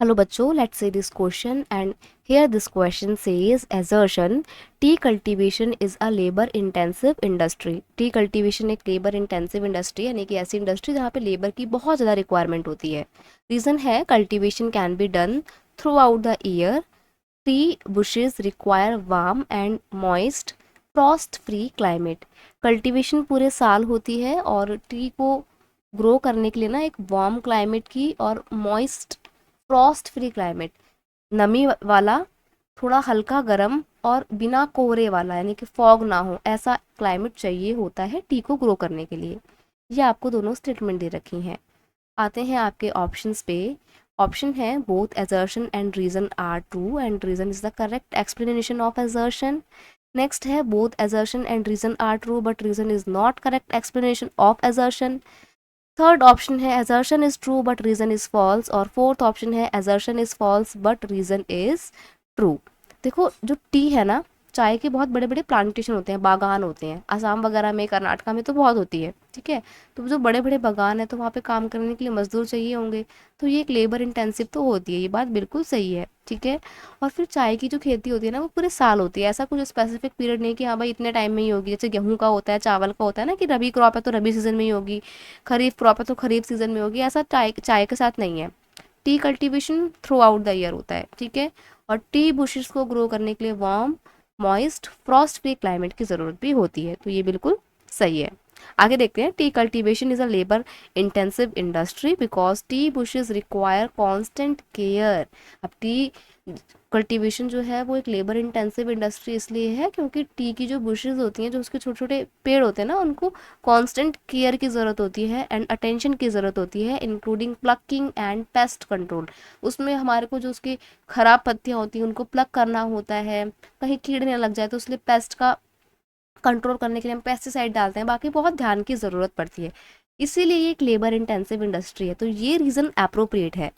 Hello बच्चों, let's say this question and here this question says assertion tea cultivation is a labor intensive industry. T cultivation एक labour intensive industry यानी कि ऐसी industry जहाँ पे labour की बहुत ज़्यादा रिक्वायरमेंट होती है. रीज़न है cultivation can be done through out the year. T bushes require warm and moist Frost free climate. Cultivation पूरे साल होती है और टी को ग्रो करने के लिए ना एक वार्म क्लाइमेट की और मॉइस्ट फ्रॉस्ट फ्री क्लाइमेट, नमी वाला, थोड़ा हल्का गर्म और बिना कोहरे वाला यानी कि फॉग ना हो ऐसा क्लाइमेट चाहिए होता है टी को ग्रो करने के लिए. ये आपको दोनों स्टेटमेंट दे रखी हैं. आते हैं आपके ऑप्शंस पे. ऑप्शन है both assertion and reason are true and reason is the correct explanation of assertion. Next है both assertion and reason are true but reason is not correct explanation of assertion. Third option है assertion is true but reason is false और fourth option है assertion is false but reason is true. देखो जो T है ना, चाय के बहुत बड़े बड़े प्लांटेशन होते हैं, बागान होते हैं. असम वगैरह में, कर्नाटका में तो बहुत होती है, ठीक है. तो जो बड़े बड़े बागान है तो वहाँ पे काम करने के लिए मजदूर चाहिए होंगे, तो ये एक लेबर इंटेंसिव तो होती है. ये बात बिल्कुल सही है, ठीक है. और फिर चाय की जो खेती होती है ना वो पूरे साल होती है. ऐसा कुछ स्पेसिफिक पीरियड नहीं कि हाँ भाई इतने टाइम में ही होगी. जैसे गेहूँ का होता है, चावल का होता है ना कि रबी क्रॉप है तो रबी सीजन में ही होगी, खरीफ क्रॉप है तो खरीफ सीजन में होगी. ऐसा चाय चाय के साथ नहीं है. T cultivation through out the year होता है, ठीक है. और टी बुशेस को ग्रो करने के लिए warm moist Frost free climate की ज़रूरत भी होती है. तो ये बिल्कुल सही है. आगे देखते हैं. T cultivation is a labour intensive industry because T bushes require constant care. अब टी कल्टीवेशन जो है वो एक लेबर इंटेंसिव इंडस्ट्री इसलिए है क्योंकि टी की जो बुशेस होती हैं, जो उसके छोटे छोटे पेड़ होते हैं ना, उनको कांस्टेंट केयर की ज़रूरत होती है एंड अटेंशन की ज़रूरत होती है, including plucking and pest control. उसमें हमारे को जो उसकी खराब पत्तियां होती हैं उनको प्लक करना होता है, कहीं कीड़े ना लग जाए तो इसलिए पेस्ट का कंट्रोल करने के लिए हम पेस्टिसाइड डालते हैं. बाकी बहुत ध्यान की ज़रूरत पड़ती है, इसीलिए ये एक लेबर इंटेंसिव इंडस्ट्री है. तो ये रीज़न अप्रोप्रिएट है.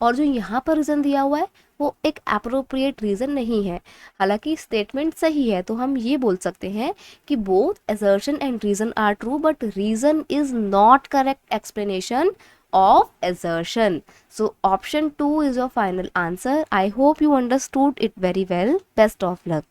और जो यहाँ पर रीज़न दिया हुआ है वो एक अप्रोप्रिएट रीज़न नहीं है. हालांकि स्टेटमेंट सही है तो हम ये बोल सकते हैं कि both assertion and reason are true but reason is not correct explanation of assertion. So option 2 is your final answer. I hope you understood it very well. Best of luck.